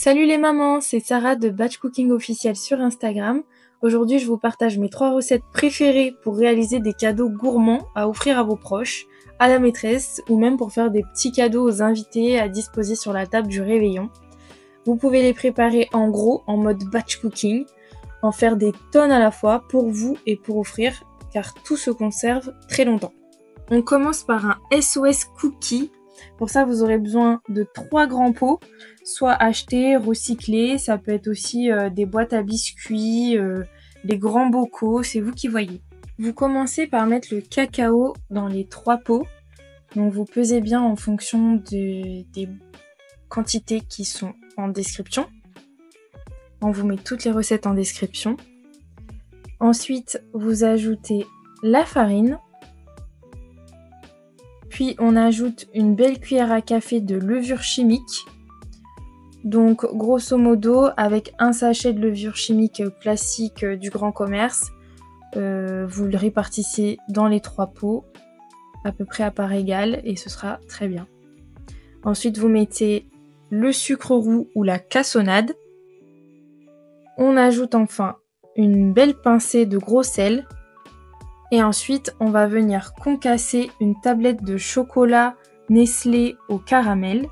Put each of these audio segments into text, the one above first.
Salut les mamans, c'est Sarah de Batch Cooking officiel sur Instagram. Aujourd'hui, je vous partage mes 3 recettes préférées pour réaliser des cadeaux gourmands à offrir à vos proches, à la maîtresse ou même pour faire des petits cadeaux aux invités à disposer sur la table du réveillon. Vous pouvez les préparer en gros, en mode batch cooking, en faire des tonnes à la fois pour vous et pour offrir, car tout se conserve très longtemps. On commence par un SOS cookie. Pour ça, vous aurez besoin de 3 grands pots, soit achetés, recyclés, ça peut être aussi des boîtes à biscuits, des grands bocaux, c'est vous qui voyez. Vous commencez par mettre le cacao dans les 3 pots, donc vous pesez bien en fonction des quantités qui sont en description. On vous met toutes les recettes en description. Ensuite, vous ajoutez la farine. Puis on ajoute une belle cuillère à café de levure chimique. Donc grosso modo, avec un sachet de levure chimique classique du grand commerce, vous le répartissez dans les 3 pots, à peu près à part égale, et ce sera très bien. Ensuite, vous mettez le sucre roux ou la cassonade. On ajoute enfin une belle pincée de gros sel. Et ensuite, on va venir concasser une tablette de chocolat Nestlé au caramel.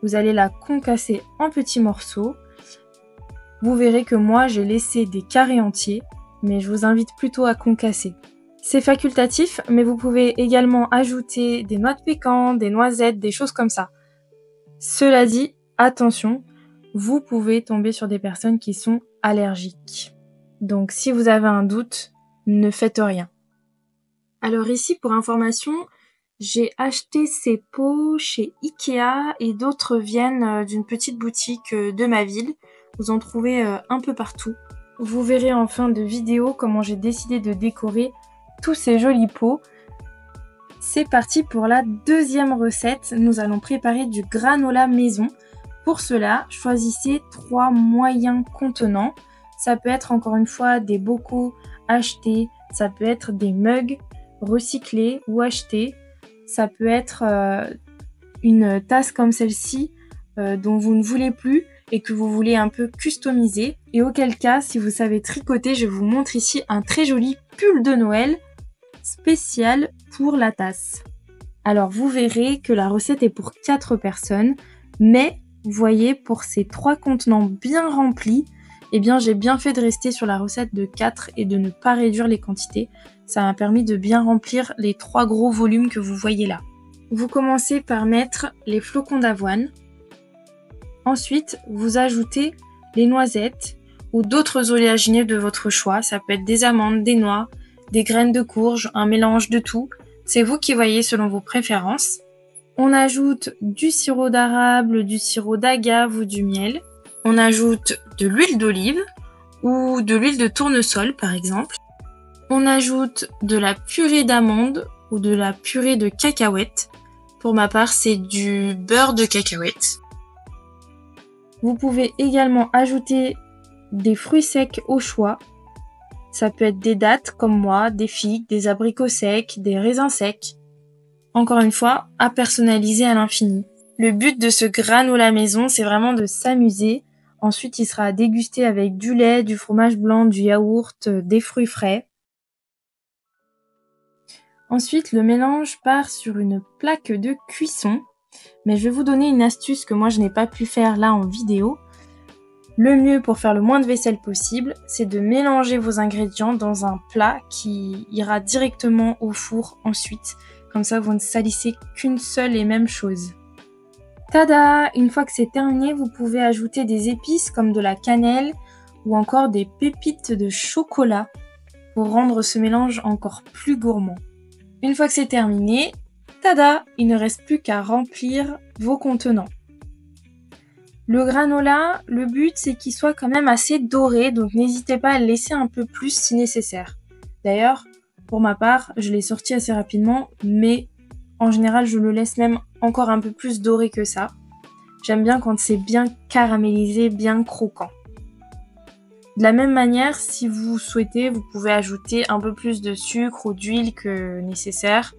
Vous allez la concasser en petits morceaux. Vous verrez que moi, j'ai laissé des carrés entiers, mais je vous invite plutôt à concasser. C'est facultatif, mais vous pouvez également ajouter des noix de pécan, des noisettes, des choses comme ça. Cela dit, attention, vous pouvez tomber sur des personnes qui sont allergiques. Donc si vous avez un doute, ne faites rien. Alors ici, pour information, j'ai acheté ces pots chez Ikea et d'autres viennent d'une petite boutique de ma ville. Vous en trouvez un peu partout. Vous verrez en fin de vidéo comment j'ai décidé de décorer tous ces jolis pots. C'est parti pour la deuxième recette. Nous allons préparer du granola maison. Pour cela, choisissez 3 moyens contenants. Ça peut être encore une fois des bocaux achetés, ça peut être des mugs recyclés ou achetés, ça peut être une tasse comme celle-ci dont vous ne voulez plus et que vous voulez un peu customiser. Et auquel cas, si vous savez tricoter, je vous montre ici un très joli pull de Noël spécial pour la tasse. Alors vous verrez que la recette est pour 4 personnes, mais vous voyez, pour ces 3 contenants bien remplis, eh bien j'ai bien fait de rester sur la recette de 4 et de ne pas réduire les quantités. Ça m'a permis de bien remplir les 3 gros volumes que vous voyez là. Vous commencez par mettre les flocons d'avoine. Ensuite, vous ajoutez les noisettes ou d'autres oléagineux de votre choix. Ça peut être des amandes, des noix, des graines de courge, un mélange de tout. C'est vous qui voyez selon vos préférences. On ajoute du sirop d'érable, du sirop d'agave ou du miel. On ajoute de l'huile d'olive ou de l'huile de tournesol par exemple. On ajoute de la purée d'amandes ou de la purée de cacahuètes. Pour ma part, c'est du beurre de cacahuètes. Vous pouvez également ajouter des fruits secs au choix. Ça peut être des dattes comme moi, des figues, des abricots secs, des raisins secs. Encore une fois, à personnaliser à l'infini. Le but de ce granola maison, c'est vraiment de s'amuser. Ensuite, il sera à déguster avec du lait, du fromage blanc, du yaourt, des fruits frais. Ensuite, le mélange part sur une plaque de cuisson. Mais je vais vous donner une astuce que moi je n'ai pas pu faire là en vidéo. Le mieux pour faire le moins de vaisselle possible, c'est de mélanger vos ingrédients dans un plat qui ira directement au four ensuite. Comme ça, vous ne salissez qu'une seule et même chose. Tada! Une fois que c'est terminé, vous pouvez ajouter des épices comme de la cannelle ou encore des pépites de chocolat pour rendre ce mélange encore plus gourmand. Une fois que c'est terminé, tada! Il ne reste plus qu'à remplir vos contenants. Le granola, le but c'est qu'il soit quand même assez doré, donc n'hésitez pas à le laisser un peu plus si nécessaire. D'ailleurs, pour ma part, je l'ai sorti assez rapidement, mais en général, je le laisse même encore un peu plus doré que ça. J'aime bien quand c'est bien caramélisé, bien croquant. De la même manière, si vous souhaitez, vous pouvez ajouter un peu plus de sucre ou d'huile que nécessaire.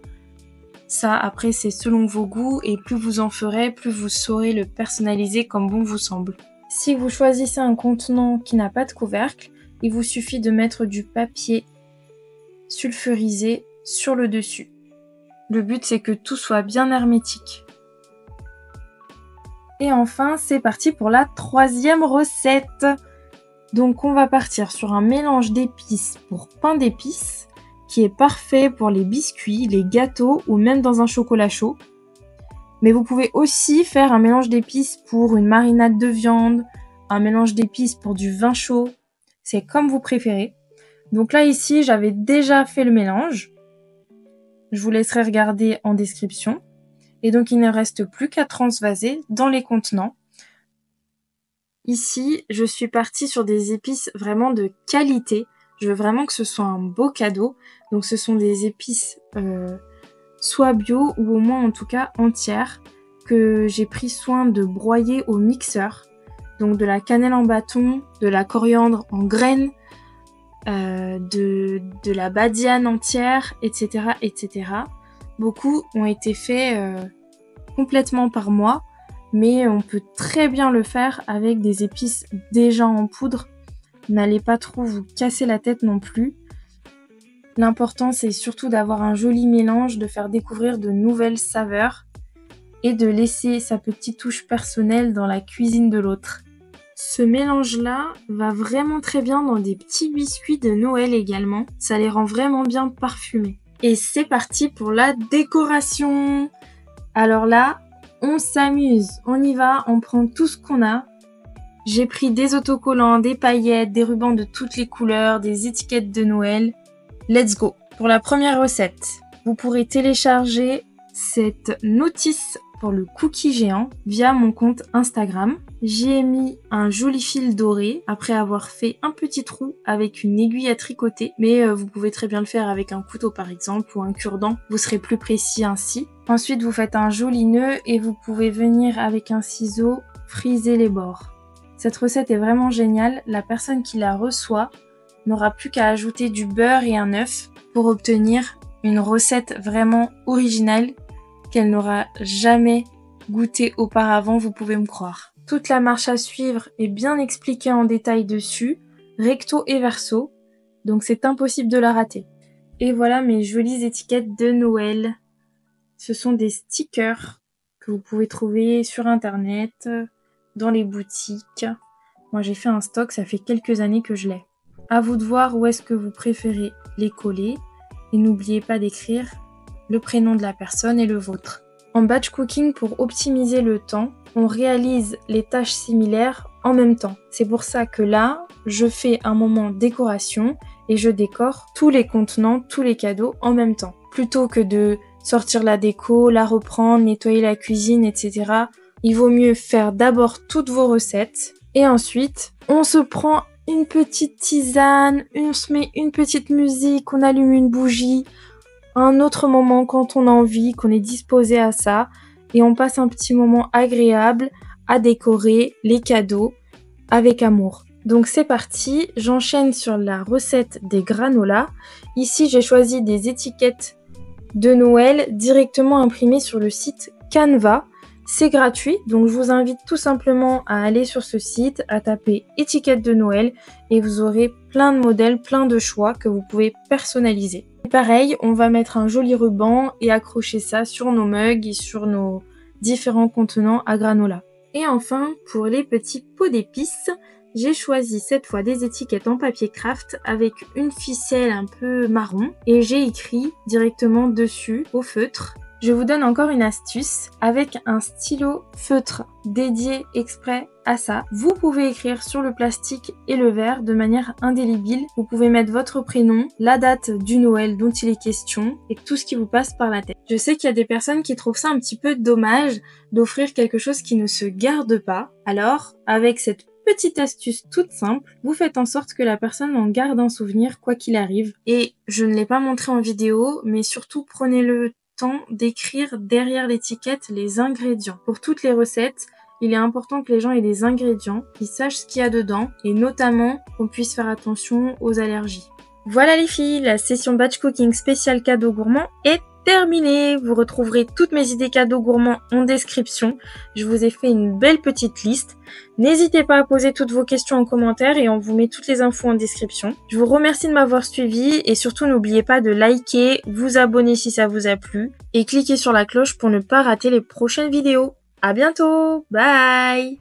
Ça, après, c'est selon vos goûts et plus vous en ferez, plus vous saurez le personnaliser comme bon vous semble. Si vous choisissez un contenant qui n'a pas de couvercle, il vous suffit de mettre du papier sulfurisé sur le dessus. Le but, c'est que tout soit bien hermétique. Et enfin, c'est parti pour la troisième recette. Donc on va partir sur un mélange d'épices pour pain d'épices qui est parfait pour les biscuits, les gâteaux ou même dans un chocolat chaud. Mais vous pouvez aussi faire un mélange d'épices pour une marinade de viande, un mélange d'épices pour du vin chaud. C'est comme vous préférez. Donc là ici, j'avais déjà fait le mélange. Je vous laisserai regarder en description. Et donc il ne reste plus qu'à transvaser dans les contenants. Ici, je suis partie sur des épices vraiment de qualité. Je veux vraiment que ce soit un beau cadeau. Donc ce sont des épices soit bio ou au moins en tout cas entières que j'ai pris soin de broyer au mixeur. Donc de la cannelle en bâton, de la coriandre en graines, de la badiane entière, etc., etc. Beaucoup ont été faits complètement par moi, mais on peut très bien le faire avec des épices déjà en poudre. N'allez pas trop vous casser la tête non plus. L'important, c'est surtout d'avoir un joli mélange, de faire découvrir de nouvelles saveurs et de laisser sa petite touche personnelle dans la cuisine de l'autre. Ce mélange-là va vraiment très bien dans des petits biscuits de Noël également. Ça les rend vraiment bien parfumés. Et c'est parti pour la décoration. Alors là, on s'amuse, on y va, on prend tout ce qu'on a. J'ai pris des autocollants, des paillettes, des rubans de toutes les couleurs, des étiquettes de Noël. Let's go! Pour la première recette, vous pourrez télécharger cette notice pour le cookie géant via mon compte Instagram. J'y ai mis un joli fil doré après avoir fait un petit trou avec une aiguille à tricoter, mais vous pouvez très bien le faire avec un couteau par exemple ou un cure-dent, vous serez plus précis ainsi. Ensuite vous faites un joli nœud et vous pouvez venir avec un ciseau friser les bords. Cette recette est vraiment géniale, la personne qui la reçoit n'aura plus qu'à ajouter du beurre et un œuf pour obtenir une recette vraiment originale qu'elle n'aura jamais goûtée auparavant, vous pouvez me croire. Toute la marche à suivre est bien expliquée en détail dessus, recto et verso, donc c'est impossible de la rater. Et voilà mes jolies étiquettes de Noël. Ce sont des stickers que vous pouvez trouver sur internet, dans les boutiques. Moi j'ai fait un stock, ça fait quelques années que je l'ai. À vous de voir où est-ce que vous préférez les coller et n'oubliez pas d'écrire le prénom de la personne et le vôtre. En batch cooking, pour optimiser le temps, on réalise les tâches similaires en même temps. C'est pour ça que là, je fais un moment décoration et je décore tous les contenants, tous les cadeaux en même temps. Plutôt que de sortir la déco, la reprendre, nettoyer la cuisine, etc. Il vaut mieux faire d'abord toutes vos recettes et ensuite, on se prend une petite tisane, on se met une petite musique, on allume une bougie, un autre moment quand on a envie, qu'on est disposé à ça, et on passe un petit moment agréable à décorer les cadeaux avec amour. Donc c'est parti, j'enchaîne sur la recette des granolas. Ici j'ai choisi des étiquettes de Noël directement imprimées sur le site Canva. C'est gratuit, donc je vous invite tout simplement à aller sur ce site, à taper étiquette de Noël et vous aurez plein de modèles, plein de choix que vous pouvez personnaliser. Et pareil, on va mettre un joli ruban et accrocher ça sur nos mugs et sur nos différents contenants à granola. Et enfin, pour les petits pots d'épices, j'ai choisi cette fois des étiquettes en papier craft avec une ficelle un peu marron et j'ai écrit directement dessus au feutre. Je vous donne encore une astuce avec un stylo feutre dédié exprès à ça. Vous pouvez écrire sur le plastique et le verre de manière indélébile. Vous pouvez mettre votre prénom, la date du Noël dont il est question et tout ce qui vous passe par la tête. Je sais qu'il y a des personnes qui trouvent ça un petit peu dommage d'offrir quelque chose qui ne se garde pas. Alors, avec cette petite astuce toute simple, vous faites en sorte que la personne en garde un souvenir quoi qu'il arrive. Et je ne l'ai pas montré en vidéo, mais surtout prenez le temps d'écrire derrière l'étiquette les ingrédients. Pour toutes les recettes, il est important que les gens aient des ingrédients, qu'ils sachent ce qu'il y a dedans et notamment qu'on puisse faire attention aux allergies. Voilà les filles, la session batch cooking spécial cadeau gourmand est terminé. Vous retrouverez toutes mes idées cadeaux gourmands en description. Je vous ai fait une belle petite liste. N'hésitez pas à poser toutes vos questions en commentaire et on vous met toutes les infos en description. Je vous remercie de m'avoir suivi et surtout n'oubliez pas de liker, vous abonner si ça vous a plu et cliquez sur la cloche pour ne pas rater les prochaines vidéos. À bientôt, bye!